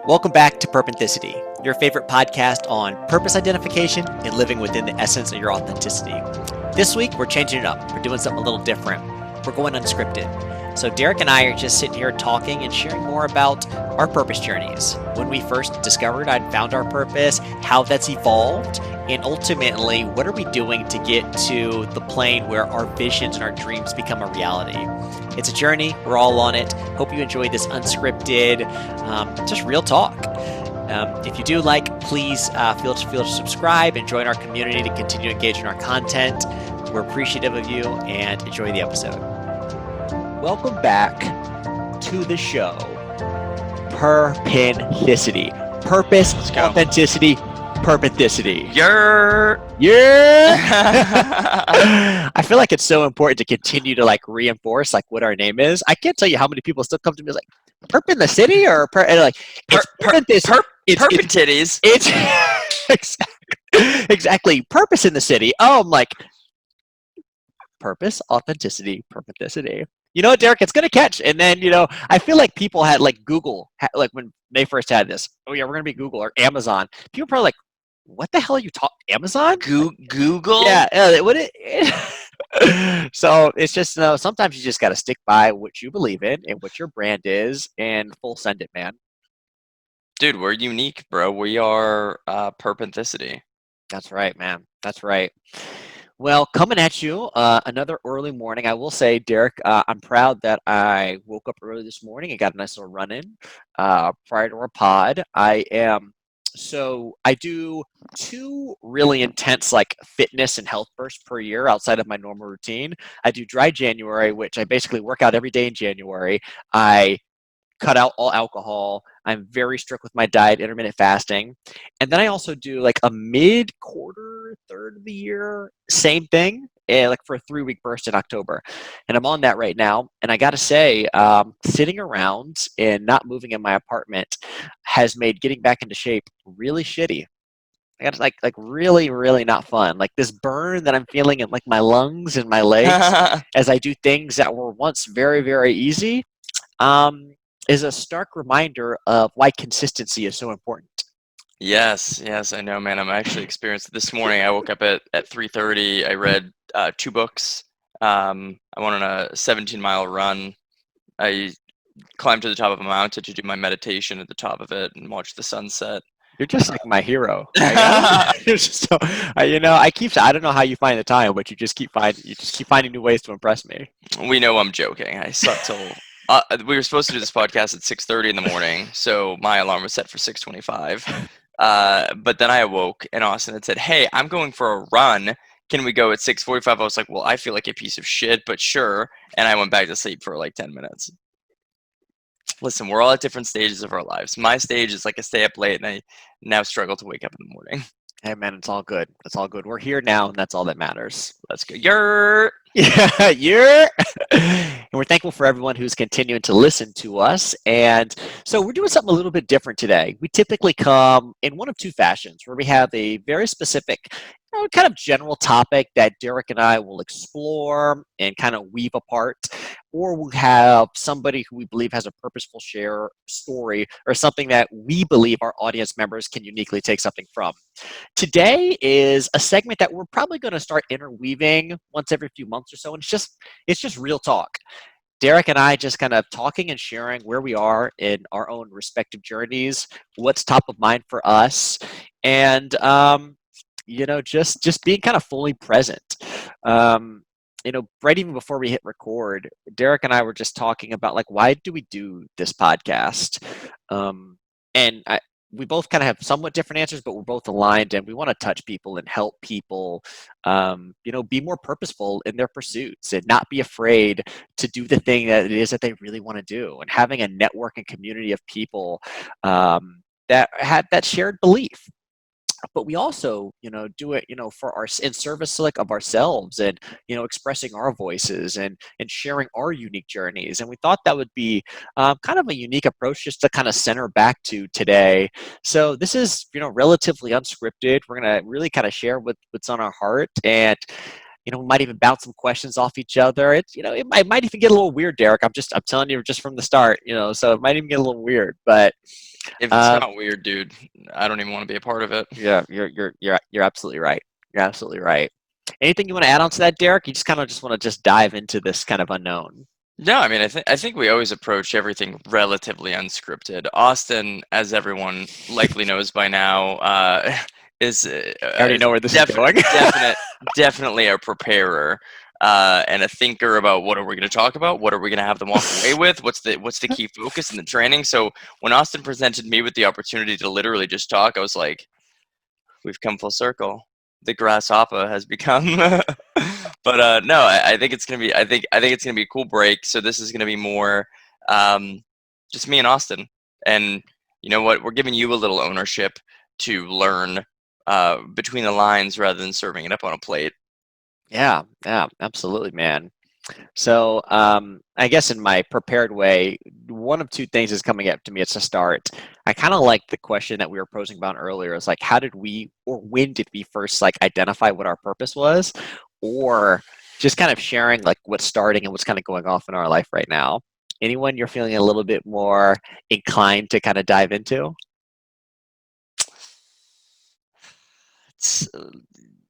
Welcome back to Purpenthicity, your favorite podcast on purpose identification and living within the essence of your authenticity. This week, we're changing it up. We're doing something a little different. We're going unscripted. So Deric and I are just sitting here talking and sharing more about our purpose journeys. When we first discovered and found our purpose, how that's evolved, and ultimately, what are we doing to get to the plane where our visions and our dreams become a reality? It's a journey. We're all on it. Hope you enjoy this unscripted, just real talk. If you do please feel to subscribe and join our community to continue to engage in our content. We're appreciative of you and enjoy the episode. Welcome back to the show, Purpenthicity. Purpose, authenticity, Purpenthicity. Yeah. I feel like it's so important to continue to reinforce what our name is. I can't tell you how many people still come to me like Perp in the city or it's Purpenthitties. It's exactly purpose in the city. Oh, I'm like purpose, authenticity, Purpenthicity. You know what, Deric? It's gonna catch. And then I feel like people had Google when they first had this. Oh yeah, we're gonna be Google or Amazon. People are probably like, what the hell are you talking? Amazon? Google? Yeah. So it's just sometimes you just got to stick by what you believe in and what your brand is, and full send it, man. Dude, we're unique, bro. We are Purpenthicity. That's right, man. That's right. Well, coming at you another early morning. I will say, Deric, I'm proud that I woke up early this morning and got a nice little run in prior to our pod. So I do 2 really intense fitness and health bursts per year outside of my normal routine. I do dry January, which I basically work out every day in January. I cut out all alcohol. I'm very strict with my diet, intermittent fasting. And then I also do a mid-quarter, third of the year, same thing, for a 3-week burst in October. And I'm on that right now. And I got to say, sitting around and not moving in my apartment has made getting back into shape really shitty. I got really, really not fun. This burn that I'm feeling in my lungs and my legs as I do things that were once very, very easy. Is a stark reminder of why consistency is so important. Yes, I know, man. I'm actually experienced it this morning. I woke up at 3:30. I read 2 books. I went on a 17-mile run. I climbed to the top of a mountain to do my meditation at the top of it and watch the sunset. You're just like my hero. So, I don't know how you find the time, but you just keep finding new ways to impress me. We know I'm joking. I slept till we were supposed to do this podcast at 6:30 in the morning, so my alarm was set for 6:25. But then I awoke, and Austin had said, "Hey, I'm going for a run. Can we go at 6:45?" I was like, "Well, I feel like a piece of shit, but sure." And I went back to sleep for 10 minutes. Listen, we're all at different stages of our lives. My stage is I stay up late, and I now struggle to wake up in the morning. Hey, man, it's all good. It's all good. We're here now, and that's all that matters. Let's go. Yeah. And we're thankful for everyone who's continuing to listen to us. And so we're doing something a little bit different today. We typically come in one of 2 fashions, where we have a very specific kind of general topic that Deric and I will explore and kind of weave apart, or we'll have somebody who we believe has a purposeful share story or something that we believe our audience members can uniquely take something from. Today is a segment that we're probably going to start interweaving once every few months or so, and it's just real talk. Deric and I just kind of talking and sharing where we are in our own respective journeys, what's top of mind for us, and just being kind of fully present. Right even before we hit record, Deric and I were just talking about why do we do this podcast? We both kind of have somewhat different answers, but we're both aligned, and we want to touch people and help people, be more purposeful in their pursuits and not be afraid to do the thing that it is that they really want to do, and having a network and community of people that have that shared belief. But we also, do it, in service of ourselves, and, expressing our voices and sharing our unique journeys. And we thought that would be kind of a unique approach just to kind of center back to today. So this is, relatively unscripted. We're going to really kind of share what's on our heart, and, we might even bounce some questions off each other. It's, it might even get a little weird, Deric. I'm telling you just from the start, so it might even get a little weird, but If it's not weird, dude, I don't even want to be a part of it. Yeah, you're absolutely right. You're absolutely right. Anything you want to add on to that, Derek? You just kind of just want to just dive into this kind of unknown. No, I mean, I think we always approach everything relatively unscripted. Austin, as everyone likely knows by now, is I already know where this is going. definitely a preparer and a thinker about what are we going to talk about, what are we going to have them walk away with, what's the key focus in the training. So when Austin presented me with the opportunity to literally just talk, I was like, we've come full circle. The grasshopper has become. But no, I think it's gonna be. I think it's gonna be a cool break. So this is gonna be more um, just me and Austin. And you know what? We're giving you a little ownership to learn between the lines rather than serving it up on a plate. Yeah, yeah, absolutely, man. So, I guess in my prepared way, one of two things is coming up to me. It's a start. I kind of like the question that we were posing about earlier. Is like, how did we, or when did we first like identify what our purpose was, or just kind of sharing like what's starting and what's kind of going off in our life right now. Anyone you're feeling a little bit more inclined to kind of dive into? It's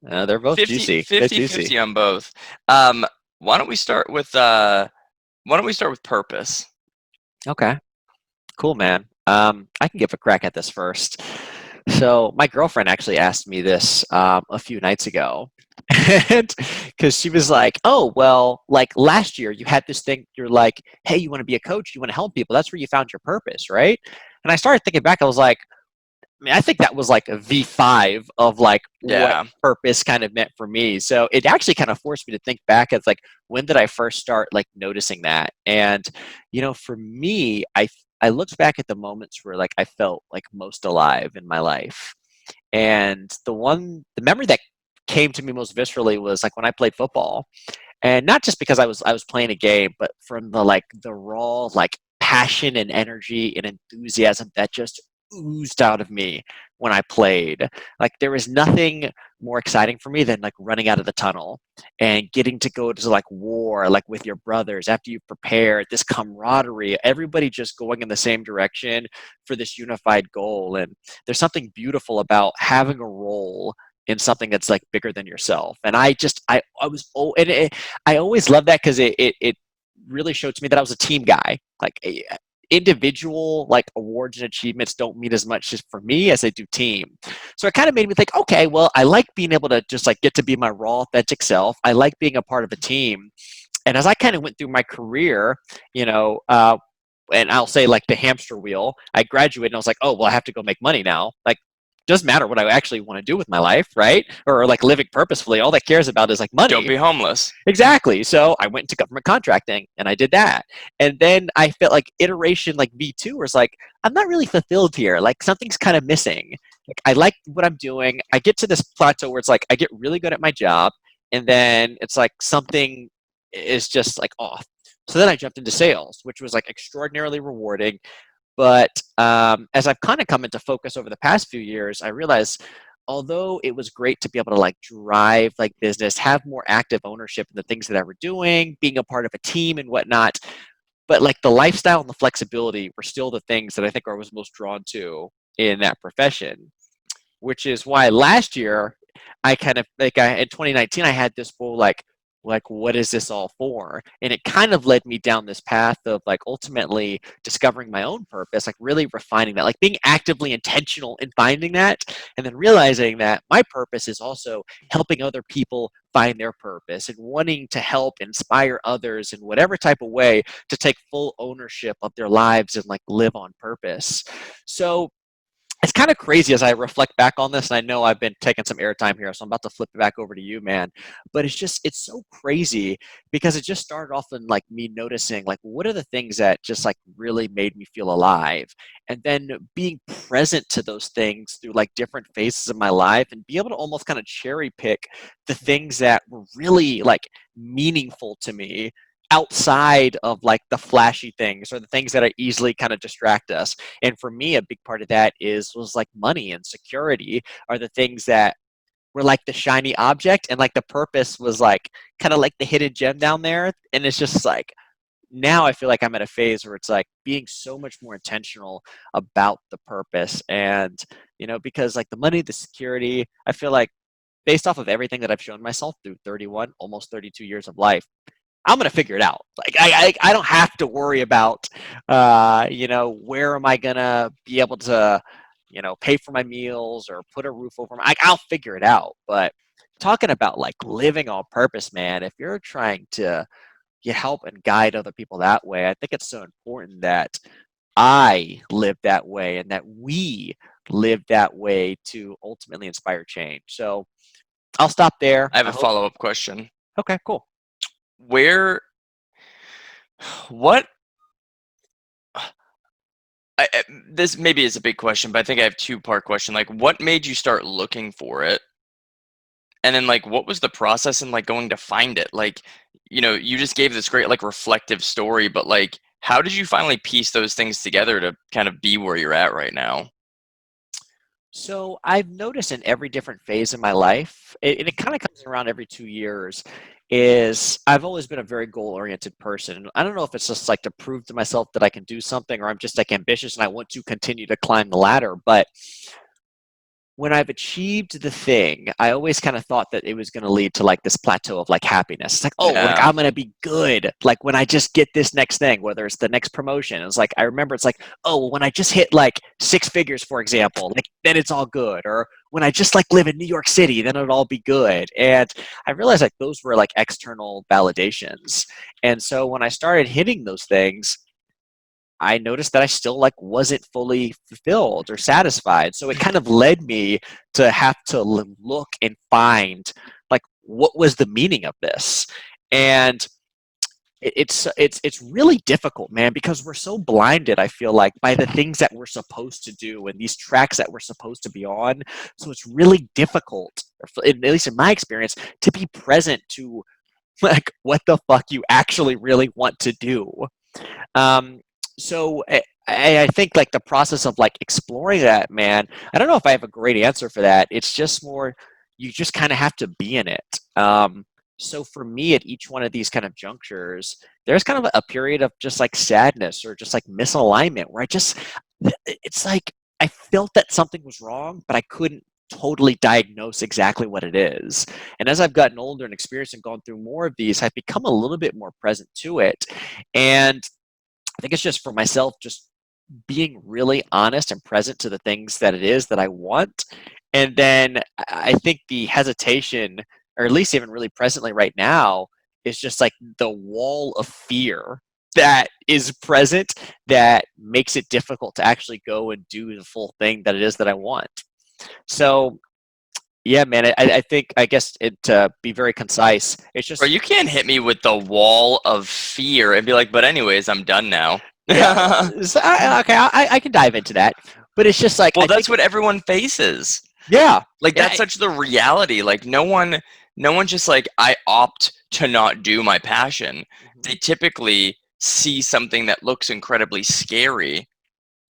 They're both 50, juicy. They're 50, juicy. 50 on both. Um, why don't we start with purpose? Okay, cool, man. I can give a crack at this first. So my girlfriend actually asked me this a few nights ago, and because she was like, "Oh, well, like last year you had this thing. You're like, hey, you want to be a coach? You want to help people? That's where you found your purpose, right?" And I started thinking back. I was like, I mean, I think that was like a V5 of like what Yeah, purpose kind of meant for me. So it actually kind of forced me to think back as like when did I first start like noticing that? And for me, I looked back at the moments where like I felt like most alive in my life. And the memory that came to me most viscerally was like when I played football, and not just because I was playing a game, but from the raw like passion and energy and enthusiasm that just oozed out of me when I played. Like there was nothing more exciting for me than like running out of the tunnel and getting to go to like war like with your brothers after you've prepared, this camaraderie, everybody just going in the same direction for this unified goal. And there's something beautiful about having a role in something that's like bigger than yourself. And I was, oh, and I always love that because it really showed to me that I was a team guy. Like individual like awards and achievements don't mean as much for me as they do team. So it kind of made me think, okay, well, I like being able to just like get to be my raw, authentic self. I like being a part of a team. And as I kind of went through my career, you know, and I'll say like the hamster wheel. I graduated and I was like, oh, well, I have to go make money now. Like, doesn't matter what I actually want to do with my life, right? Or like living purposefully. All that cares about is like don't money. be homeless. Exactly. So I went into government contracting and I did that. And then I felt like iteration like V2 was like, I'm not really fulfilled here. Like something's kind of missing. Like I like what I'm doing. I get to this plateau where it's like I get really good at my job and then it's like something is just like off. So then I jumped into sales, which was like extraordinarily rewarding. But as I've kind of come into focus over the past few years, I realized although it was great to be able to like drive like business, have more active ownership in the things that I were doing, being a part of a team and whatnot, but like the lifestyle and the flexibility were still the things that I think I was most drawn to in that profession, which is why last year I kind of like in 2019 I had this full like what is this all for? And it kind of led me down this path of like ultimately discovering my own purpose, like really refining that, like being actively intentional in finding that, and then realizing that my purpose is also helping other people find their purpose and wanting to help inspire others in whatever type of way to take full ownership of their lives and like live on purpose. So it's kind of crazy as I reflect back on this, and I know I've been taking some airtime here, so I'm about to flip it back over to you, man. But it's so crazy because it just started off in like me noticing like what are the things that just like really made me feel alive, and then being present to those things through like different phases of my life, and be able to almost kind of cherry pick the things that were really like meaningful to me outside of like the flashy things or the things that are easily kind of distract us. And for me, a big part of that was like money and security are the things that were like the shiny object, and like the purpose was like kind of like the hidden gem down there. And it's just like now I feel like I'm at a phase where it's like being so much more intentional about the purpose. And, because like the money, the security, I feel like based off of everything that I've shown myself through 31, almost 32 years of life, I'm gonna figure it out. Like I don't have to worry about, where am I gonna be able to, pay for my meals or put a roof over my. I'll figure it out. But talking about like living on purpose, man, if you're trying to help and guide other people that way, I think it's so important that I live that way and that we live that way to ultimately inspire change. So I'll stop there. I have I a hope. follow-up question. Okay, cool. Where, what, this maybe is a big question, but I think I have two-part question. Like, what made you start looking for it? And then, like, what was the process in, like, going to find it? Like, you just gave this great, like, reflective story, but, like, how did you finally piece those things together to kind of be where you're at right now? So I've noticed in every different phase of my life, and it kind of comes around every 2 years, is I've always been a very goal-oriented person. And I don't know if it's just like to prove to myself that I can do something, or I'm just like ambitious and I want to continue to climb the ladder. But when I've achieved the thing, I always kind of thought that it was going to lead to like this plateau of like happiness. It's like, oh, like Yeah. I'm going to be good. Like when I just get this next thing, whether it's the next promotion, it's like, I remember it's like, oh, well, when I just hit like six figures, for example, like then it's all good. Or when I just like live in New York City, then it'll all be good. And I realized like those were like external validations. And so when I started hitting those things, I noticed that I still like wasn't fully fulfilled or satisfied. So it kind of led me to have to look and find like what was the meaning of this. And it's really difficult, man, because we're so blinded, I feel like, by the things that we're supposed to do and these tracks that we're supposed to be on. So it's really difficult, at least in my experience, to be present to like what the fuck you actually really want to do. Um, so I think like the process of like exploring that, man, I don't know if I have a great answer for that. It's just more, you just kind of have to be in it. So for me, at each one of these kind of junctures, there's kind of a period of just like sadness or just like misalignment where it's like I felt that something was wrong, but I couldn't totally diagnose exactly what it is. And as I've gotten older and experienced and gone through more of these, I've become a little bit more present to it. And I think it's just for myself, just being really honest and present to the things that it is that I want. And then I think the hesitation, or at least even really presently right now, is just like the wall of fear that is present that makes it difficult to actually go and do the full thing that it is that I want. So, yeah, man, I think, I guess it, to be very concise, it's Bro, just, you can't hit me with the wall of fear and be like, but anyways, I'm done now. yeah, so okay, I can dive into that. But it's just like, Well, I think, that's what everyone faces. yeah, Like yeah. that's such the reality. Like no one just like I opt to not do my passion. They Mhm. typically see something that looks incredibly scary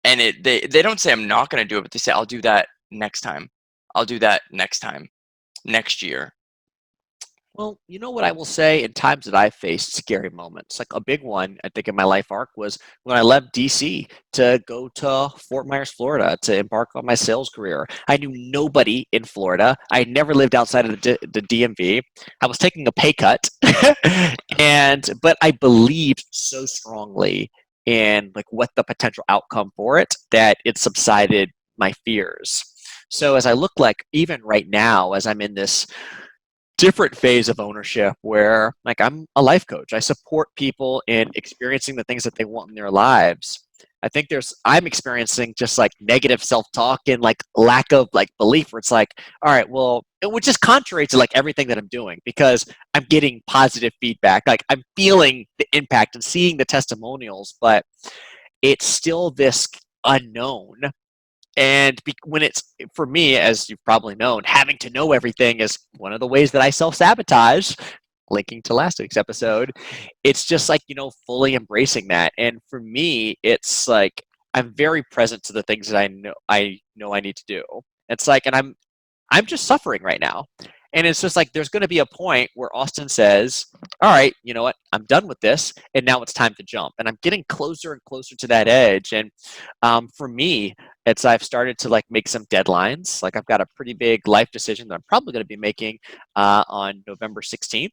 and they don't say I'm not going to do it, but they say I'll do that next time. I'll do that next time, next year. Well, you know what I will say in times that I've faced scary moments, like a big one, I think, in my life arc was when I left DC to go to Fort Myers, Florida to embark on my sales career. I knew nobody in Florida. I had never lived outside of the DMV. I was taking a pay cut. But I believed so strongly in like what the potential outcome for it that it subsided my fears. So as I look like even right now, as I'm in this different phase of ownership where like I'm a life coach. I support people in experiencing the things that they want in their lives. I think I'm experiencing just like negative self-talk and like lack of like belief where it's like, all right, well, which is contrary to like everything that I'm doing because I'm getting positive feedback. Like I'm feeling the impact and seeing the testimonials, but it's still this unknown. And when it's for me, as you've probably known, having to know everything is one of the ways that I self sabotage. Linking to last week's episode, it's just like, fully embracing that. And for me, it's like I'm very present to the things that I know I need to do. It's like, and I'm just suffering right now. And it's just like there's going to be a point where Austin says, all right, you know what? I'm done with this. And now it's time to jump. And I'm getting closer and closer to that edge. And for me, it's I've started to like make some deadlines. Like I've got a pretty big life decision that I'm probably going to be making on November 16th.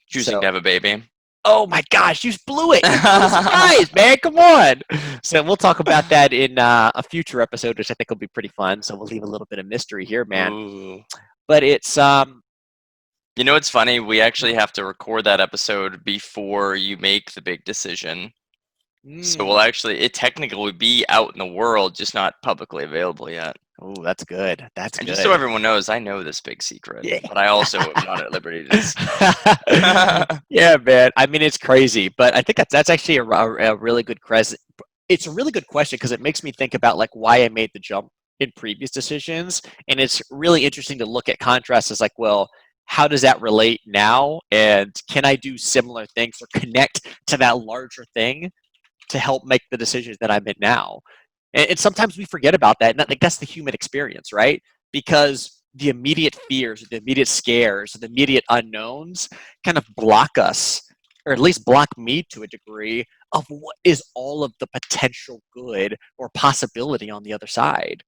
Choosing So, to have a baby. oh my gosh, you blew it. You blew the surprise, man. Come on. So we'll talk about that in a future episode, which I think will be pretty fun. So we'll leave a little bit of mystery here, man. Ooh. But it's You know what's funny? We actually have to record that episode before you make the big decision. So we'll actually, it technically would be out in the world, just not publicly available yet. oh, that's good. That's And good. just so everyone knows, I know this big secret, Yeah. but I also am not at liberty to. Yeah, man. I mean, it's crazy, but I think that's actually a really good It's a really good question because it makes me think about like why I made the jump in previous decisions, and it's really interesting to look at contrasts as like, well, how does that relate now, and can I do similar things or connect to that larger thing to help make the decisions that I'm in now? And sometimes we forget about that. And like that's the human experience, right? Because the immediate fears, the immediate scares, the immediate unknowns kind of block us, or at least block me to a degree, of what is all of the potential good or possibility on the other side.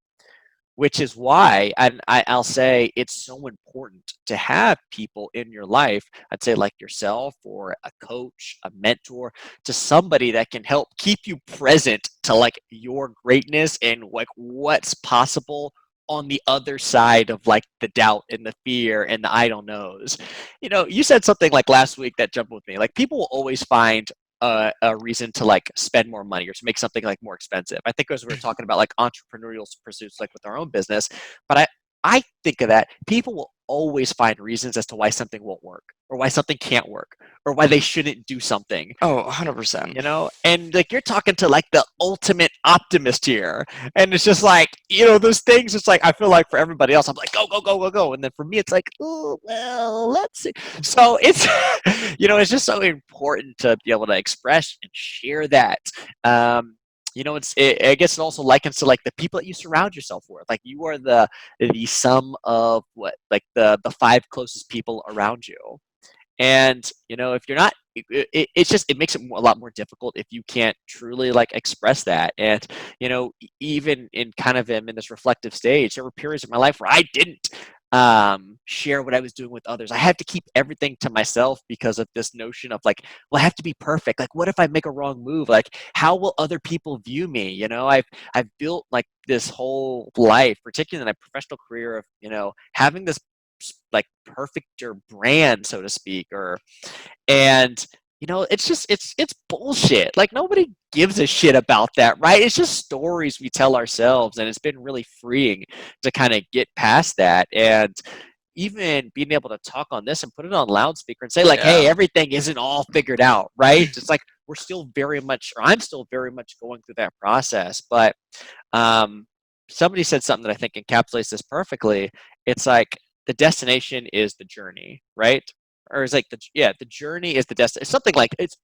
Which is why I'll say it's so important to have people in your life, I'd say like yourself or a coach, a mentor, to somebody that can help keep you present to like your greatness and like what's possible on the other side of like the doubt and the fear and the I don't knows. You know, you said something like last week that jumped with me. Like people will always find a reason to like spend more money or to make something like more expensive. I think as we were talking about like entrepreneurial pursuits, like with our own business, but I think of that people will always find reasons as to why something won't work or why something can't work or why they shouldn't do something. Oh, 100%. You know, and like you're talking to like the ultimate optimist here, and it's just like, you know, those things. It's like I feel like for everybody else, I'm like go go go go go, and then for me, it's like, oh well, let's see. So it's you know, it's just so important to be able to express and share that. You know, I guess it also likens to like the people that you surround yourself with. Like you are the sum of what like the five closest people around you. And you know, if you're not, it's just it makes it a lot more difficult if you can't truly like express that. And you know, even in kind of am in this reflective stage, there were periods of my life where I didn't share what I was doing with others. I had to keep everything to myself because of this notion of like, well, I have to be perfect. Like, what if I make a wrong move? Like, how will other people view me? You know, I've built like this whole life, particularly in my professional career, of you know having this like perfect or brand, so to speak, or and you know it's just it's bullshit. Like nobody gives a shit about that, right? It's just stories we tell ourselves, and it's been really freeing to kind of get past that. And even being able to talk on this and put it on loudspeaker and say like, hey, Yeah. everything isn't all figured out, right? It's like we're still very much, or I'm still very much going through that process. But um somebody said something that I think encapsulates this perfectly. It's like the destination is the journey, right? Or it's like the journey is the destination. Something like it's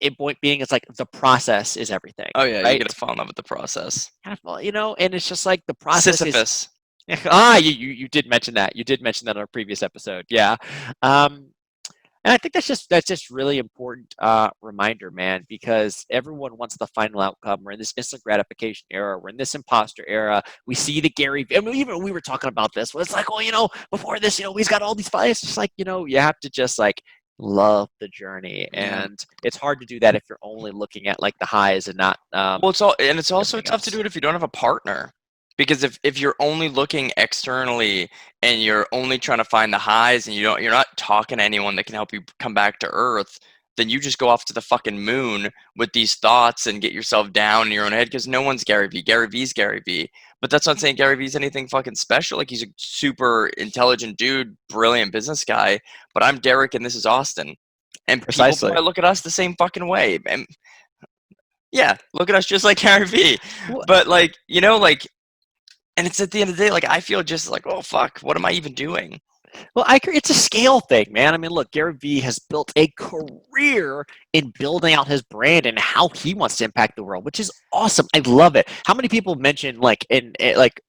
a point being it's like the process is everything, Oh yeah, you right? gotta fall in love with the process. Kind of, you know, and it's just like the process is Sisyphus. you did mention that. You did mention that on our previous episode. Yeah. Um and I think that's just really important reminder, man, because everyone wants the final outcome. We're in this instant gratification era. We're in this imposter era. We see the Gary. I mean, even we were talking about this. Well, it's like, well, you know, before this, you know, he's got all these fights. It's just like, you know, you have to just like love the journey, Yeah. and it's hard to do that if you're only looking at like the highs and not Well, it's also everything tough to else. do it if you don't have a partner. Because if you're only looking externally and you're only trying to find the highs and you're not talking to anyone that can help you come back to earth, then you just go off to the fucking moon with these thoughts and get yourself down in your own head because no one's Gary Vee. Gary Vee's Gary Vee. But that's not saying Gary Vee's anything fucking special. Like he's a super intelligent dude, brilliant business guy. But I'm Derek and this is Austin. And people Precisely. probably look at us the same fucking way. And yeah, look at us just like Gary Vee. Well, But like, you know, like and it's at the end of the day, like I feel just like, oh fuck, what am I even doing? Well, I agree. It's a scale thing, man. I mean, look, Gary Vee has built a career in building out his brand and how he wants to impact the world, which is awesome. I love it. How many people mention like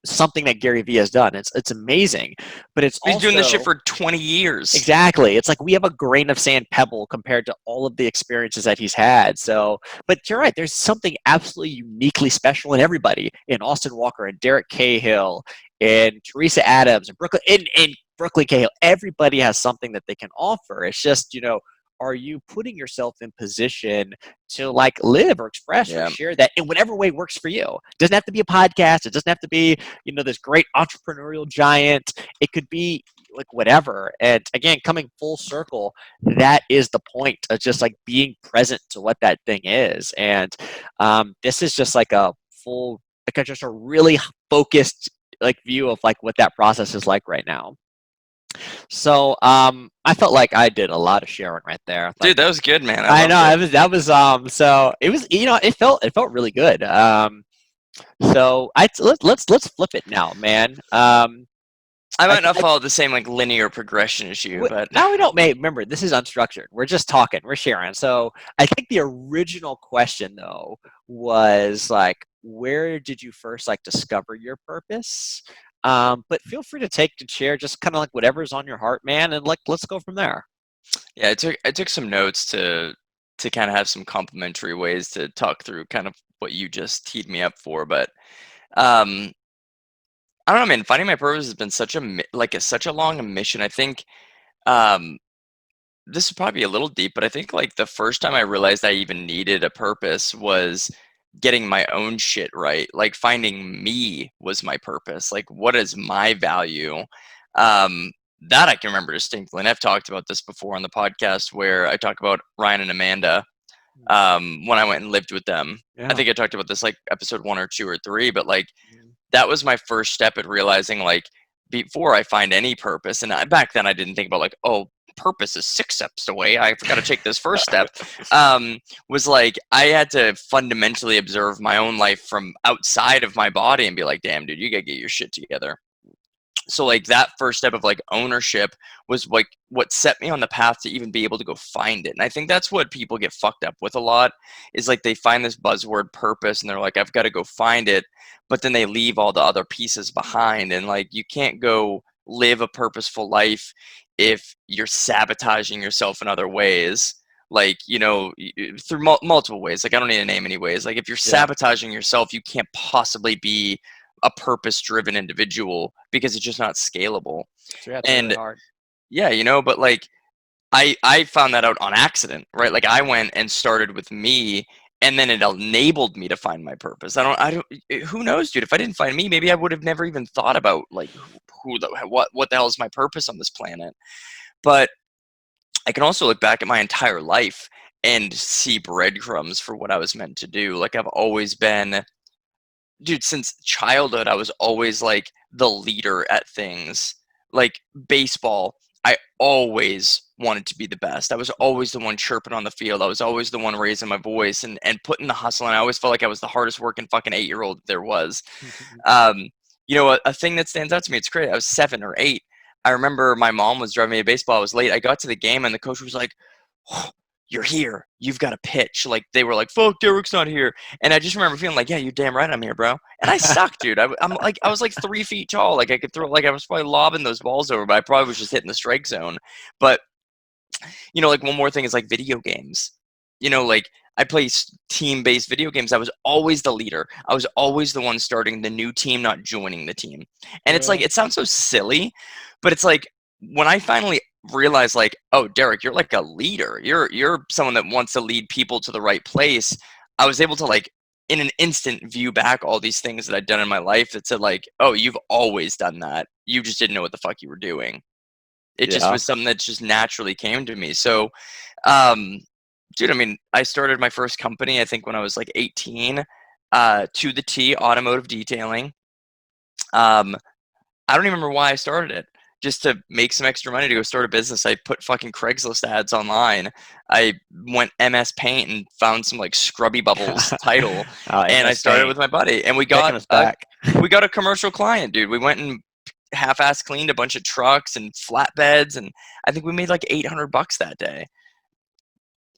something that Gary Vee has done? It's amazing, but it's He's doing this shit also for 20 years. exactly. It's like we have a grain of sand pebble compared to all of the experiences that he's had. So, but you're right. There's something absolutely uniquely special in everybody, in Austin Walker and Derek Cahill and Teresa Adams and Brooklyn Cahill. Everybody has something that they can offer. It's just, are you putting yourself in position to like live or express or Yeah. share that in whatever way works for you? It doesn't have to be a podcast. It doesn't have to be, this great entrepreneurial giant. It could be like whatever. And again, coming full circle, that is the point of just like being present to what that thing is. And this is just like a full, like just a really focused like view of like what that process is like right now. So I felt like I did a lot of sharing right there. Dude, that was good, man. I I know loved it. so it was it felt really good. So let's flip it now, man. I I, might not I follow the same like linear progression as you, but now we don't make remember this is unstructured. We're just talking. We're sharing. So I think the original question though was like, where did you first like discover your purpose? But feel free to take and share just kind of like whatever's on your heart, man, and like let's go from there. yeah, I took some notes to kind of have some complimentary ways to talk through kind of what you just teed me up for. But um, I don't know, man. Finding my purpose has been such a long mission. I think um, this is probably a little deep, but I think like the first time I realized I even needed a purpose was getting my own shit right. Like finding me was my purpose. Like what is my value? Um, that I can remember distinctly. And I've talked about this before on the podcast where I talk about Ryan and Amanda when I went and lived with them. I Yeah. think I talked about this like episode 1 or 2 or 3, but like that was my first step at realizing like before I find any purpose, and back then I didn't think about like, oh, purpose is 6 steps away. I've got to take this first step. Was like I had to fundamentally observe my own life from outside of my body and be like, damn, dude, you gotta get your shit together. So like that first step of like ownership was like what set me on the path to even be able to go find it. And I think that's what people get fucked up with a lot is like they find this buzzword purpose and they're like, I've got to go find it, but then they leave all the other pieces behind. And like you can't go live a purposeful life if you're sabotaging yourself in other ways, like through multiple ways. Like I don't need to name any ways. Like if you're Yeah. sabotaging yourself, you can't possibly be a purpose driven individual because it's just not scalable. So yeah, it's really And hard. yeah, but like I found that out on accident, right? Like I went and started with me and then it enabled me to find my purpose. I don't who knows, dude, if I didn't find me, maybe I would have never even thought about like what the hell is my purpose on this planet. But I can also look back at my entire life and see breadcrumbs for what I was meant to do. Like I've always been, dude, since childhood, I was always like the leader at things. Like baseball, I always wanted to be the best. I was always the one chirping on the field. I was always the one raising my voice and putting the hustle. And I always felt like I was the hardest working fucking 8-year-old there was. Um, a thing that stands out to me, it's great. I was 7 or 8. I remember my mom was driving me to baseball. I was late. I got to the game and the coach was like, "Oh, you're here. You've got to pitch." Like they were like, "Fuck, Derek's not here." And I just remember feeling like, "Yeah, you're damn right I'm here, bro." And I suck, dude. I was like 3 feet tall. Like I could throw. Like I was probably lobbing those balls over, but I probably was just hitting the strike zone. But like one more thing is like video games. Like I play team-based video games. I was always the leader. I was always the one starting the new team, not joining the team. And it's like Really? it sounds so silly, but it's like when I finally realized like, oh, Derek, you're like a leader. You're someone that wants to lead people to the right place. I was able to like in an instant view back all these things that I'd done in my life that said like, oh, you've always done that. You just didn't know what the fuck you were doing. It just Yeah. was something that just naturally came to me. So, um, dude, I mean, I started my first company, I think when I was like 18, to the T, automotive detailing. Um, I don't even remember why I started it. Just to make some extra money to go start a business. I put fucking Craigslist ads online. I went MS Paint and found some like Scrubby Bubbles title, Oh, and I MS started Paint with my buddy. And taking us back. we got a commercial client, dude. We went and half-ass cleaned a bunch of trucks and flatbeds, and I think we made like $800 that day.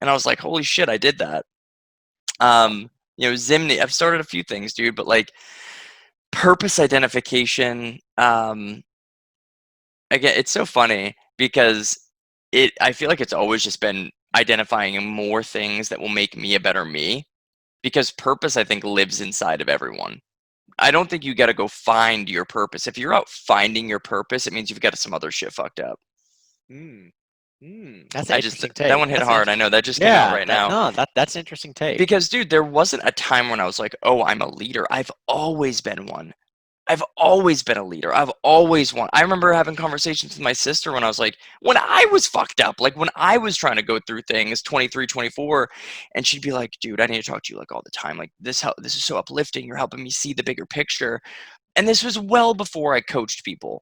And I was like, holy shit, I did that. Wow. Zimney, I've started a few things, dude, but like purpose identification, again, it's so funny because I feel like it's always just been identifying more things that will make me a better me, because purpose, I think, lives inside of everyone. I don't think you got to go find your purpose. If you're out finding your purpose, it means you've got some other shit fucked up. Mm. That's an I just interesting that take. one hit That's an hard. I interesting. know that just came out Yeah, right now. that's an interesting take. Because dude, there wasn't a time when I was like, "Oh, I'm a leader." I've always been one. I've always been a leader. I remember having conversations with my sister when I was fucked up, like when I was trying to go through things, 23, 24, and she'd be like, "Dude, I need to talk to you like all the time. Like this is so uplifting. You're helping me see the bigger picture." And this was well before I coached people.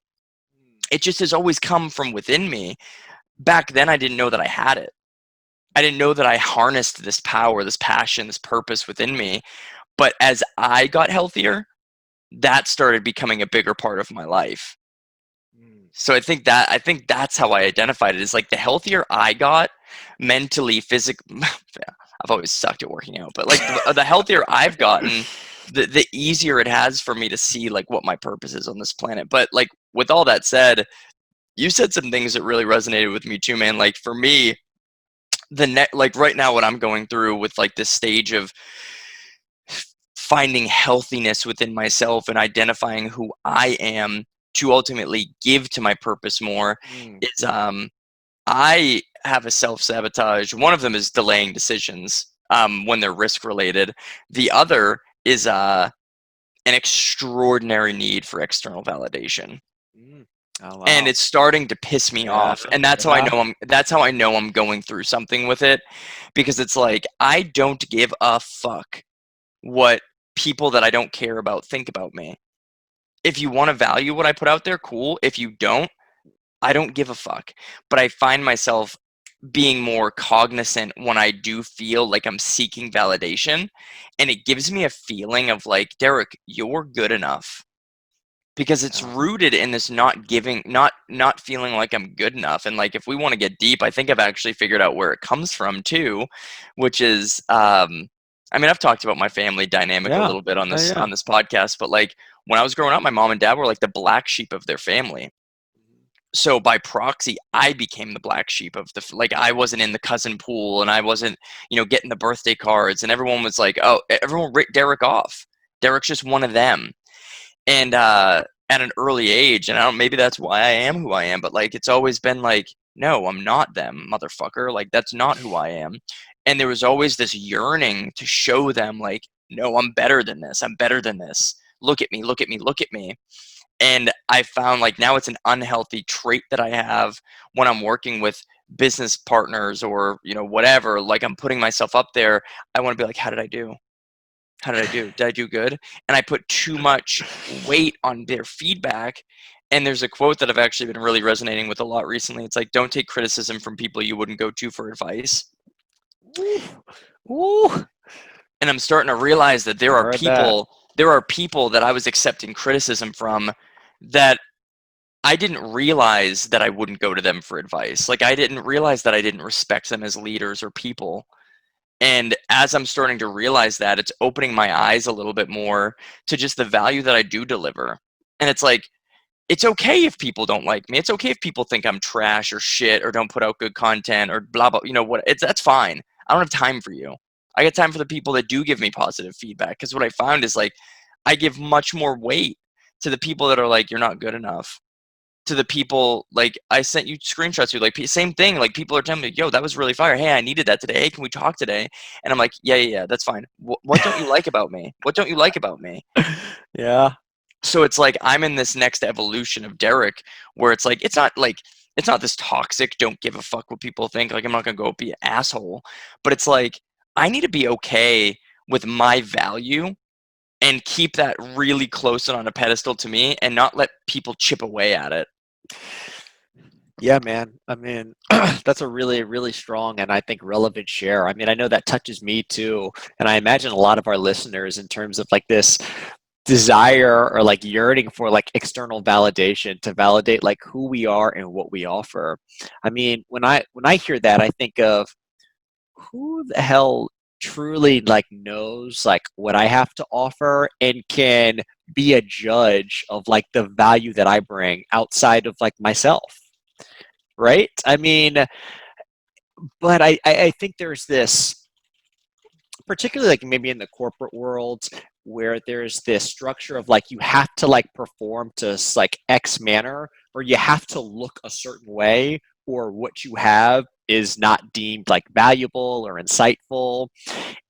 It just has always come from within me. Back then I didn't know that I had it. I didn't know that I harnessed this power, this passion, this purpose within me. But as I got healthier, that started becoming a bigger part of my life. Mm. So I think that's how I identified it, is like the healthier I got mentally, physically. I've always sucked at working out, but like the healthier I've gotten, the easier it has for me to see like what my purpose is on this planet. But like with all that said, you said some things that really resonated with me too, man. Like for me, like right now, what I'm going through with like this stage of finding healthiness within myself and identifying who I am to ultimately give to my purpose more Mm. is I have a self-sabotage. One of them is delaying decisions when they're risk related. The other is an extraordinary need for external validation. Mm. Oh And wow. it's starting to piss me Yeah. off. And Yeah. that's how I know I'm going through something with it, because it's like I don't give a fuck what people that I don't care about think about me. If you want to value what I put out there, cool. If you don't, I don't give a fuck. But I find myself being more cognizant when I do feel like I'm seeking validation. And it gives me a feeling of like, Deric, you're good enough. Because it's Yeah. rooted in this not giving, not feeling like I'm good enough. And like if we want to get deep, I think I've actually figured out where it comes from too, which is I mean, I've talked about my family dynamic a Yeah. little bit on this Yeah. podcast, but like when I was growing up, my mom and dad were like the black sheep of their family. So by proxy, I became the black sheep of like I wasn't in the cousin pool, and I wasn't, getting the birthday cards, and everyone was like, "Oh, everyone writ Derek off. Derek's just one of them." And at an early age, and I don't, maybe that's why I am who I am, but like it's always been like, no, I'm not them, motherfucker. Like that's not who I am. And there was always this yearning to show them like, no, I'm better than this. I'm better than this. Look at me, look at me, look at me. And I found like now it's an unhealthy trait that I have when I'm working with business partners or, whatever, like I'm putting myself up there. I want to be like, how did I do? How did I do? Did I do good? And I put too much weight on their feedback. And there's a quote that I've actually been really resonating with a lot recently. It's like, don't take criticism from people you wouldn't go to for advice. Ooh. Ooh. And I'm starting to realize that I heard that. there are people that I was accepting criticism from that I didn't realize that I wouldn't go to them for advice. Like I didn't realize that I didn't respect them as leaders or people. And as I'm starting to realize that, it's opening my eyes a little bit more to just the value that I do deliver. And it's like, it's okay if people don't like me. It's okay if people think I'm trash or shit or don't put out good content or blah blah. That's fine. I don't have time for you. I got time for the people that do give me positive feedback, because what I found is like I give much more weight to the people that are like, you're not good enough, to the people like I sent you screenshots. You like same thing. Like people are telling me, "Yo, that was really fire. Hey, I needed that today. Hey, can we talk today?" And I'm like, "Yeah, yeah, yeah, that's fine. What don't you like about me? What don't you like about me?" Yeah. So it's like I'm in this next evolution of Derek, where it's like it's not this toxic, don't give a fuck what people think. Like I'm not gonna go be an asshole, but it's like I need to be okay with my value and keep that really close and on a pedestal to me, and not let people chip away at it. Yeah, man. I mean, that's a really, really strong and I think relevant share. I mean, I know that touches me too. And I imagine a lot of our listeners in terms of like this desire or like yearning for like external validation to validate like who we are and what we offer. I mean, when I hear that, I think of who the hell truly like knows like what I have to offer and can be a judge of like the value that I bring outside of like myself, right? I mean, but I think there's this, particularly like maybe in the corporate world, where there's this structure of like you have to like perform to like X manner, or you have to look a certain way, or what you have is not deemed like valuable or insightful.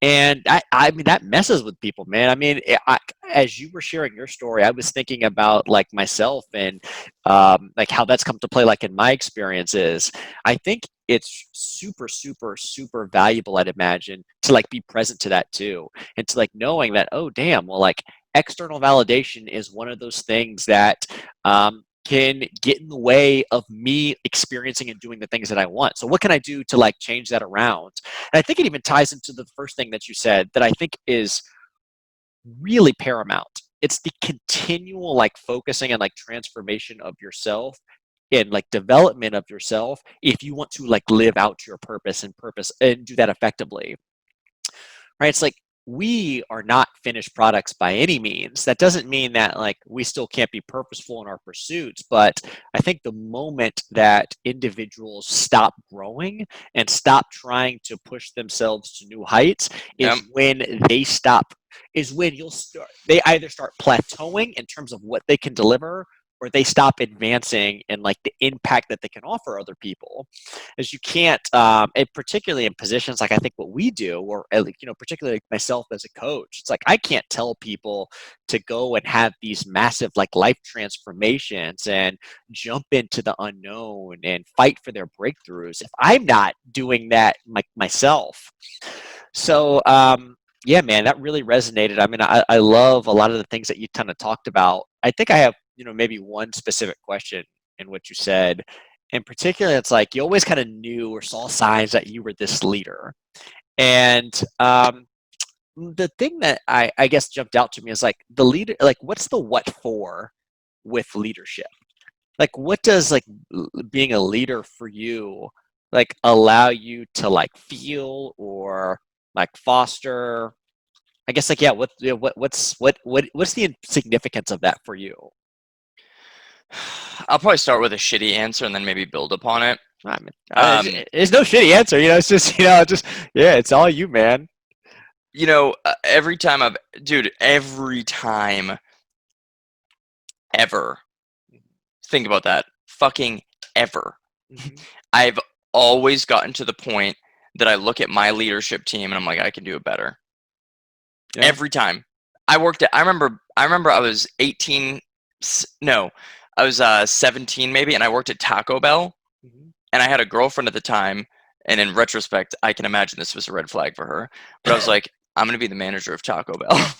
And I mean, that messes with people, man. I mean, as you were sharing your story, I was thinking about like myself and like how that's come to play, like in my experiences. I think it's super, super, super valuable, I'd imagine, to like be present to that too. And to like knowing that, oh, damn, well, like external validation is one of those things that can get in the way of me experiencing and doing the things that I want. So what can I do to like change that around? And I think it even ties into the first thing that you said that I think is really paramount. It's the continual like focusing and like transformation of yourself and like development of yourself if you want to like live out your purpose and do that effectively, right? It's like we are not finished products by any means. That doesn't mean that like we still can't be purposeful in our pursuits, but I think the moment that individuals stop growing and stop trying to push themselves to new heights Yep. is when they stop, is when you'll start, they either start plateauing in terms of what they can deliver, or they stop advancing in like the impact that they can offer other people. As you can't, and particularly in positions like I think what we do, or particularly like myself as a coach, it's like I can't tell people to go and have these massive like life transformations and jump into the unknown and fight for their breakthroughs if I'm not doing that like myself. So yeah, man, that really resonated. I mean, I love a lot of the things that you kind of talked about. I think I have, maybe one specific question in what you said. In particular, it's like you always kind of knew or saw signs that you were this leader. And the thing that I guess jumped out to me is like the leader, like what's the what for with leadership? Like what does like being a leader for you like allow you to like feel or like foster? I guess like yeah, what's the significance of that for you? I'll probably start with a shitty answer and then maybe build upon it. I mean, Um, there's no shitty answer. It's just just yeah, it's all you, man. every time every time ever, think about that, fucking ever. Mm-hmm. I've always gotten to the point that I look at my leadership team and I'm like, I can do it better. Yeah. Every time. I remember I was 18, no, I was 17 maybe, and I worked at Taco Bell, Mm-hmm. and I had a girlfriend at the time, and in retrospect, I can imagine this was a red flag for her, but I was like, I'm gonna be the manager of Taco Bell.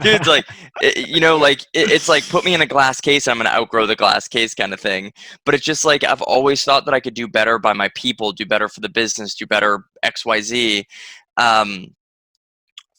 Dude, like, it's like put me in a glass case, I'm gonna outgrow the glass case kind of thing. But it's just like I've always thought that I could do better by my people, do better for the business, do better XYZ. Um,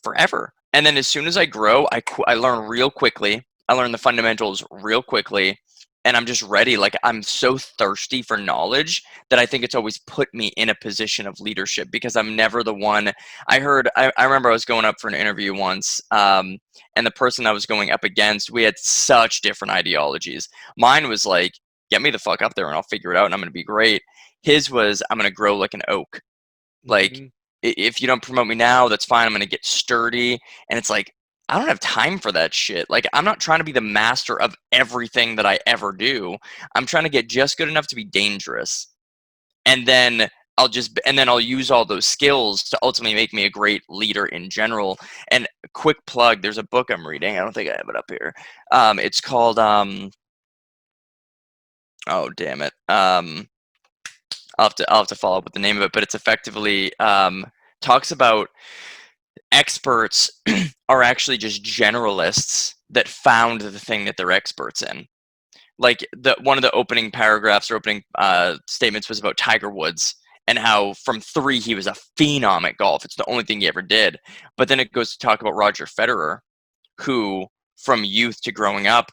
Forever. And then as soon as I grow, I learn real quickly. I learn the fundamentals real quickly, and I'm just ready. Like I'm so thirsty for knowledge that I think it's always put me in a position of leadership because I'm never the one. I remember I was going up for an interview once, and the person I was going up against, we had such different ideologies. Mine was like, get me the fuck up there and I'll figure it out and I'm going to be great. His was, I'm going to grow like an oak. Like, Mm-hmm. if you don't promote me now, that's fine. I'm gonna get sturdy. And it's like, I don't have time for that shit. Like, I'm not trying to be the master of everything that I ever do. I'm trying to get just good enough to be dangerous. And then I'll use all those skills to ultimately make me a great leader in general. And quick plug, there's a book I'm reading. I don't think I have it up here. It's called oh damn it. I'll have to follow up with the name of it, but it's effectively talks about experts are actually just generalists that found the thing that they're experts in. Like one of the opening paragraphs or opening statements was about Tiger Woods and how from 3 he was a phenom at golf. It's the only thing he ever did. But then it goes to talk about Roger Federer, who from youth to growing up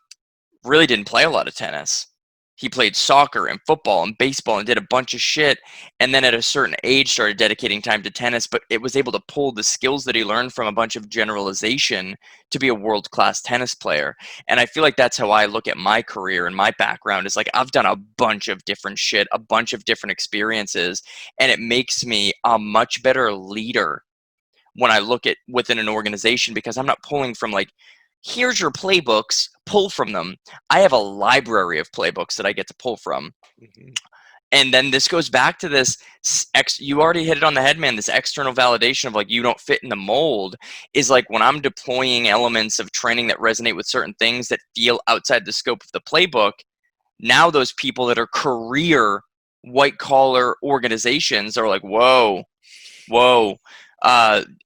really didn't play a lot of tennis. He played soccer and football and baseball and did a bunch of shit. And then at a certain age, started dedicating time to tennis, but it was able to pull the skills that he learned from a bunch of generalization to be a world class tennis player. And I feel like that's how I look at my career and my background is like I've done a bunch of different shit, a bunch of different experiences, and it makes me a much better leader when I look at within an organization because I'm not pulling from like, here's your playbooks, pull from them. I have a library of playbooks that I get to pull from. Hmm. And then this goes back to this you already hit it on the head, man. This external validation of like you don't fit in the mold is like when I'm deploying elements of training that resonate with certain things that feel outside the scope of the playbook. Now those people that are career white collar organizations are like, whoa,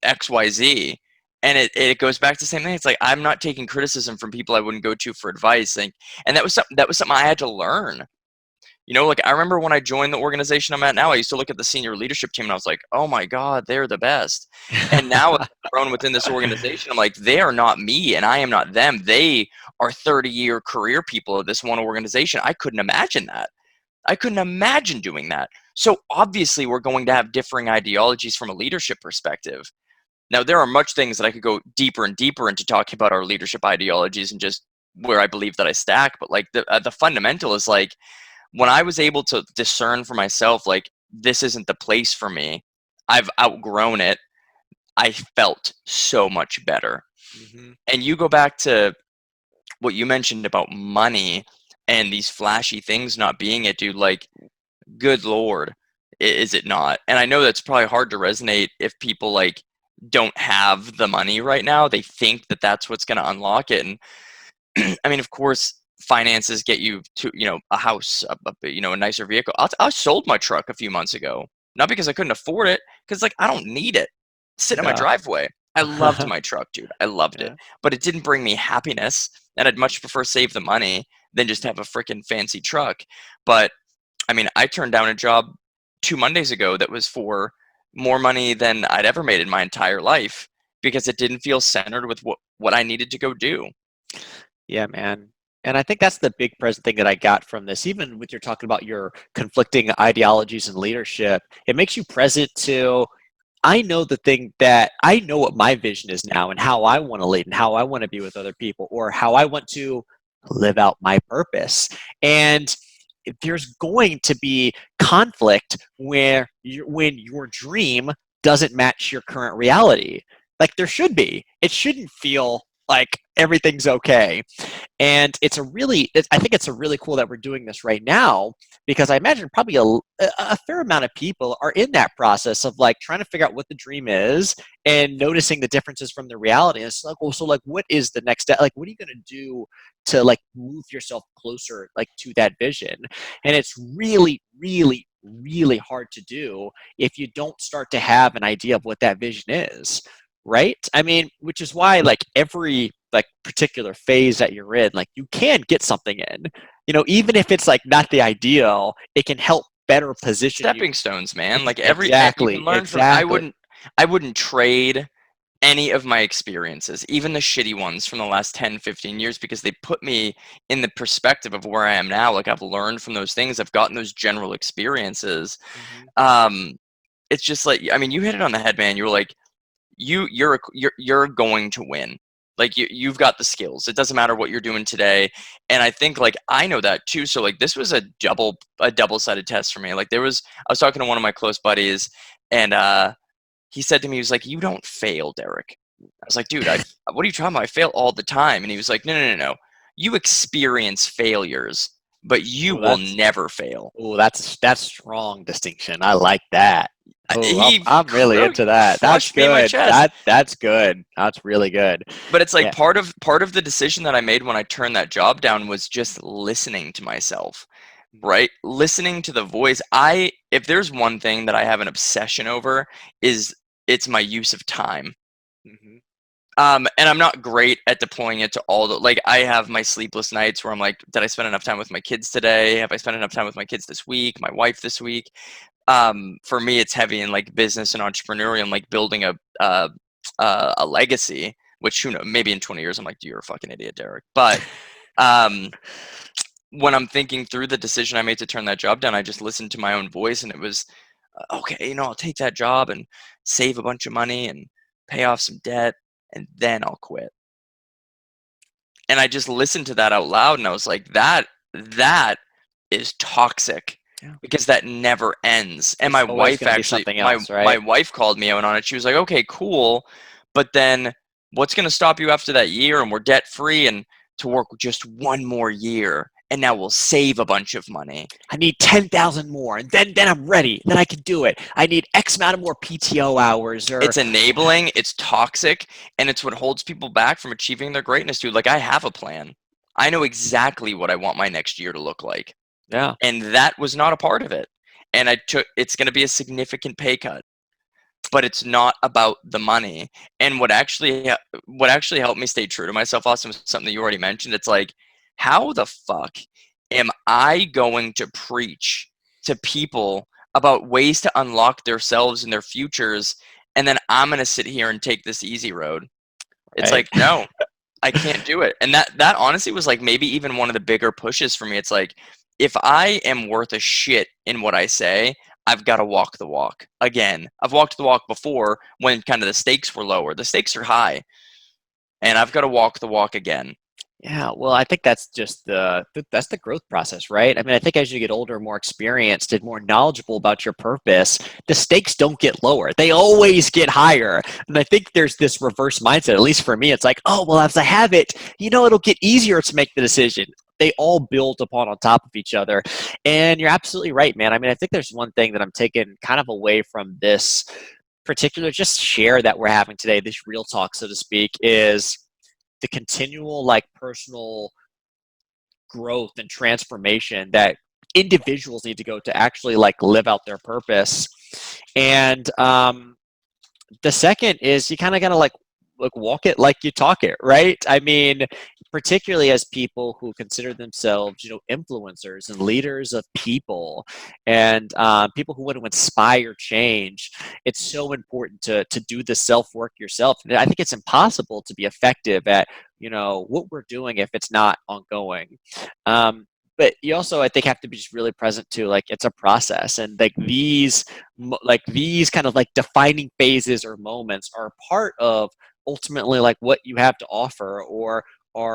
XYZ. And it goes back to the same thing. It's like I'm not taking criticism from people I wouldn't go to for advice. And that was something I had to learn. You know, like I remember when I joined the organization I'm at now, I used to look at the senior leadership team and I was like, oh my God, they're the best. And now as I've grown within this organization, I'm like, they are not me and I am not them. They are 30-year career people of this one organization. I couldn't imagine that. I couldn't imagine doing that. So obviously we're going to have differing ideologies from a leadership perspective. Now there are much things that I could go deeper and deeper into talking about our leadership ideologies and just where I believe that I stack. But like the fundamental is like when I was able to discern for myself, like this isn't the place for me. I've outgrown it. I felt so much better. Hmm. And you go back to what you mentioned about money and these flashy things not being it, dude. Like good lord, is it not? And I know that's probably hard to resonate if people like don't have the money right now. They think that that's what's going to unlock it. And I mean, of course, finances get you to a house, a nicer vehicle. I sold my truck a few months ago, not because I couldn't afford it, because like I don't need it. Sit in my Yeah. driveway. I loved my truck, dude. I loved it, Yeah. but it didn't bring me happiness, and I'd much prefer save the money than just have a freaking fancy truck. But I mean, I turned down a job 2 Mondays ago that was for more money than I'd ever made in my entire life because it didn't feel centered with what I needed to go do. Yeah, man. And I think that's the big present thing that I got from this. Even with you're talking about your conflicting ideologies and leadership, it makes you present to I know the thing that I know what my vision is now and how I want to lead and how I want to be with other people or how I want to live out my purpose. And there's going to be conflict when your dream doesn't match your current reality. Like there should be. It shouldn't feel like everything's okay. And I think it's a really cool that we're doing this right now because I imagine probably a fair amount of people are in that process of like trying to figure out what the dream is and noticing the differences from the reality. And it's like, well, so like, what is the next step? Like, what are you going to do to like move yourself closer like to that vision? And it's really, really, really hard to do if you don't start to have an idea of what that vision is, right? I mean, which is why like every like particular phase that you're in, like you can get something in, even if it's like not the ideal, it can help better position you. Stepping stones, man. Like you can Exactly, learn from. exactly. I wouldn't trade any of my experiences, even the shitty ones from the last 10, 15 years, because they put me in the perspective of where I am now. Like I've learned from those things. I've gotten those general experiences. Hmm. Um, it's just like I mean, you hit it on the head, man. You were like, you're going to win. Like you've got the skills. It doesn't matter what you're doing today. And I think like I know that too. So like this was a double-sided test for me. Like I was talking to one of my close buddies and he said to me, he was like, you don't fail, Derek. I was like, dude, what are you talking about? I fail all the time. And he was like, no. You experience failures, but you Oh, will that's never fail. that's strong distinction. I like that. Oh, I'm He I'm really into that. That's crushed me in my good. chest. That's good. That's really good. But it's like Yeah. part of the decision that I made when I turned that job down was just listening to myself, right? Listening to the voice. If there's one thing that I have an obsession over is it's my use of time. Hmm. And I'm not great at deploying it to all the like I have my sleepless nights where I'm like, did I spend enough time with my kids today? Have I spent enough time with my kids this week? My wife this week? For me, it's heavy in like business and entrepreneurial and like building a legacy. which who knows, maybe in 20 years I'm like, you're a fucking idiot, Derek. But um, when I'm thinking through the decision I made to turn that job down, I just listened to my own voice, and it was, okay, I'll take that job and save a bunch of money and pay off some debt, and then I'll quit. And I just listened to that out loud, and I was like, that is toxic, Yeah. because that never ends. And There's my always wife going to be actually, something my else, my right? wife called me out on it. She was like, okay, cool, but then what's going to stop you after that year, and we're debt free, and to work just one more year, and now we'll save a bunch of money. I need 10,000 more, and then I'm ready. Then I can do it. I need X amount of more PTO hours, or It's enabling, it's toxic, and it's what holds people back from achieving their greatness, dude. Like, I have a plan. I know exactly what I want my next year to look like. yeah, And that was not a part of it. And it's going to be a significant pay cut, but it's not about the money. And what actually helped me stay true to myself, Austin, was something that you already mentioned. It's like, how the fuck am I going to preach to people about ways to unlock themselves and their futures, and then I'm going to sit here and take this easy road? It's right. like, no, I can't do it. And that honestly was like maybe even one of the bigger pushes for me. It's like, if I am worth a shit in what I say, I've got to walk the walk. Again, I've walked the walk before when kind of the stakes were lower. The stakes are high, and I've got to walk the walk again. Yeah, well, I think that's just that's the growth process, right? I mean, I think as you get older, more experienced, and more knowledgeable about your purpose, the stakes don't get lower; they always get higher. And I think there's this reverse mindset. At least for me, it's like, oh, well, as I have it, it'll get easier to make the decision. They all build upon on top of each other, and you're absolutely right, man. I mean, I think there's one thing that I'm taking kind of away from this particular just share that we're having today, this real talk, so to speak, is the continual like personal growth and transformation that individuals need to go to actually like live out their purpose. And the second is you kind of gotta like walk it like you talk it, right? I mean, particularly as people who consider themselves, influencers and leaders of people, and people who want to inspire change. It's so important to do the self work yourself. And I think it's impossible to be effective at what we're doing if it's not ongoing. Um, but you also, I think, have to be just really present to like it's a process, and like these kind of like defining phases or moments are part of ultimately like what you have to offer, or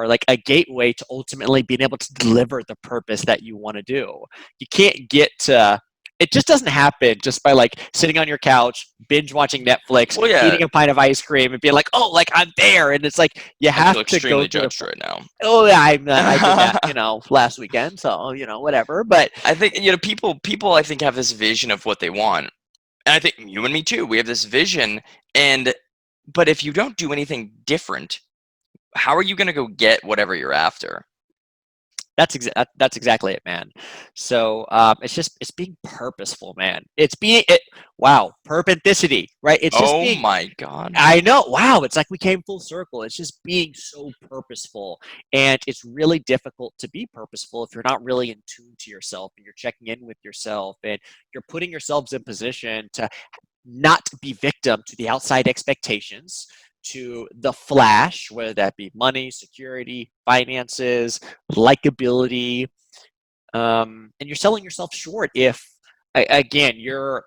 like a gateway to ultimately being able to deliver the purpose that you want to do. You can't get to it, just doesn't happen just by like sitting on your couch, binge watching Netflix, Well, yeah, eating a pint of ice cream, and being like, oh, like I'm there. And it's like you I feel have to go extremely through the judged right now. oh yeah, I did that, last weekend, so whatever. But I think people I think have this vision of what they want, and I think you and me too. We have this vision, and but if you don't do anything different, how are you going to go get whatever you're after? that's exactly it, man. So it's being purposeful, man. Wow, purpenthicity, right? It's just Oh being. my god. I know. Wow, it's like we came full circle. It's just being so purposeful, and it's really difficult to be purposeful if you're not really in tune to yourself, and you're checking in with yourself, and you're putting yourselves in position to not be victim to the outside expectations, to the flash, whether that be money, security, finances, likability, and you're selling yourself short if, again, you're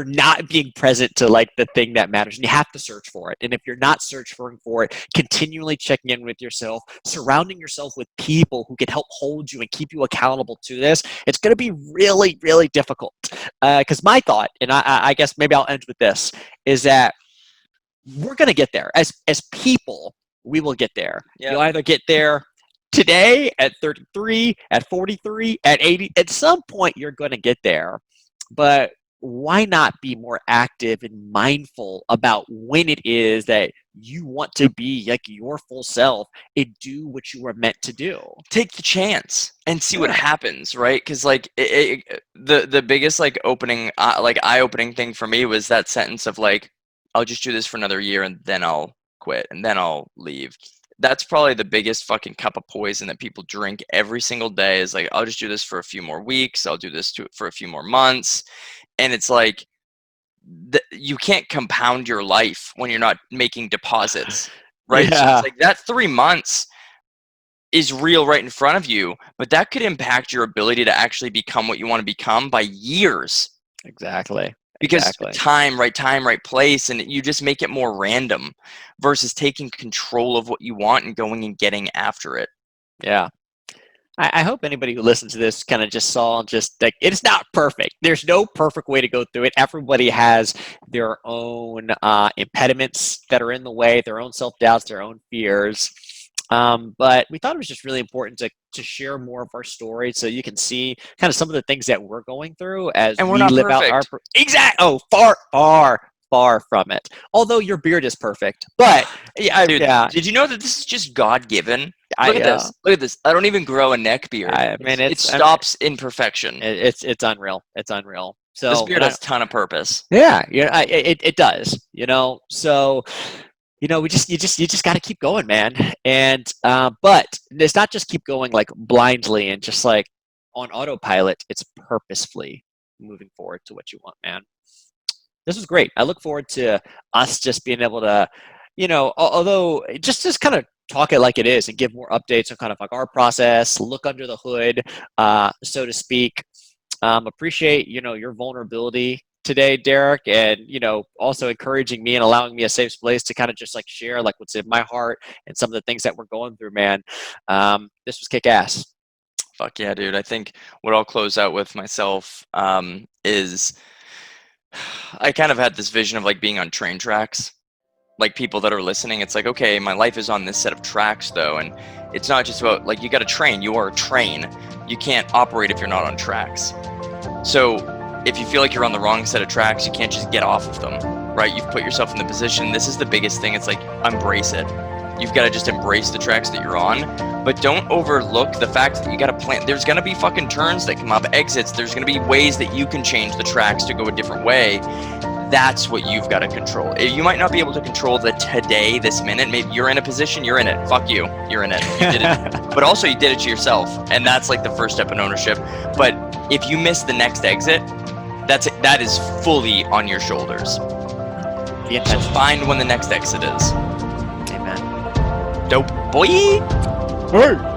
not being present to like the thing that matters, and you have to search for it. And if you're not searching for it, continually checking in with yourself, surrounding yourself with people who can help hold you and keep you accountable to this, it's going to be really, really difficult. Because my thought, and I guess maybe I'll end with this, is that we're going to get there as people. We will get there. Yeah. You'll either get there today at 33, at 43, at 80. At some point, you're going to get there. But why not be more active and mindful about when it is that you want to be like your full self and do what you were meant to do? Take the chance and see what Yeah. happens, right? Because like the biggest like eye-opening thing for me was that sentence of like, I'll just do this for another year and then I'll quit and then I'll leave. That's probably the biggest fucking cup of poison that people drink every single day, is like, I'll just do this for a few more weeks, I'll do this for a few more months. And it's like, you can't compound your life when you're not making deposits. right? So Yeah, it's like that 3 months is real right in front of you, but that could impact your ability to actually become what you want to become by years. exactly. Because Exactly. time, right place, and you just make it more random versus taking control of what you want and going and getting after it. Yeah. I hope anybody who listens to this kind of just saw just like it's not perfect. There's no perfect way to go through it. Everybody has their own impediments that are in the way, their own self doubts, their own fears. But we thought it was just really important to share more of our story so you can see kind of some of the things that we're going through as And we're we not live out our perfect. exact. Oh, far from it. Although your beard is perfect, but yeah, Dude, yeah, did you know that this is just God given? I Look at this. Look at this. I don't even grow a neck beard. I mean, It stops in perfection. it's unreal. It's unreal. This So, beard and I has a ton of purpose. yeah, it does. So you just got to keep going, man. And but it's not just keep going like blindly and just like on autopilot. It's purposefully moving forward to what you want, man. This was great. I look forward to us just being able to, although just kind of talk it like it is and give more updates on kind of like our process, look under the hood, so to speak. Appreciate your vulnerability today, Derek, and also encouraging me and allowing me a safe place to kind of just like share like what's in my heart and some of the things that we're going through, man. This was kick ass. Fuck yeah, dude. I think what I'll close out with myself is I kind of had this vision of like being on train tracks. Like people that are listening, it's like, okay, my life is on this set of tracks though. And it's not just about like, you got to train, you are a train. You can't operate if you're not on tracks. So if you feel like you're on the wrong set of tracks, you can't just get off of them, right? You've put yourself in the position. This is the biggest thing. It's like, embrace it. You've got to just embrace the tracks that you're on, but don't overlook the fact that you got to plan. There's going to be fucking turns that come up, exits. There's going to be ways that you can change the tracks to go a different way. That's what you've got to control. You might not be able to control the today, this minute. Maybe you're in a position, you're in it. Fuck you. You're in it. You did it. But also you did it to yourself. And that's like the first step in ownership. But if you miss the next exit, that is fully on your shoulders. So find when the next exit is. Amen. Dope boy. Hey.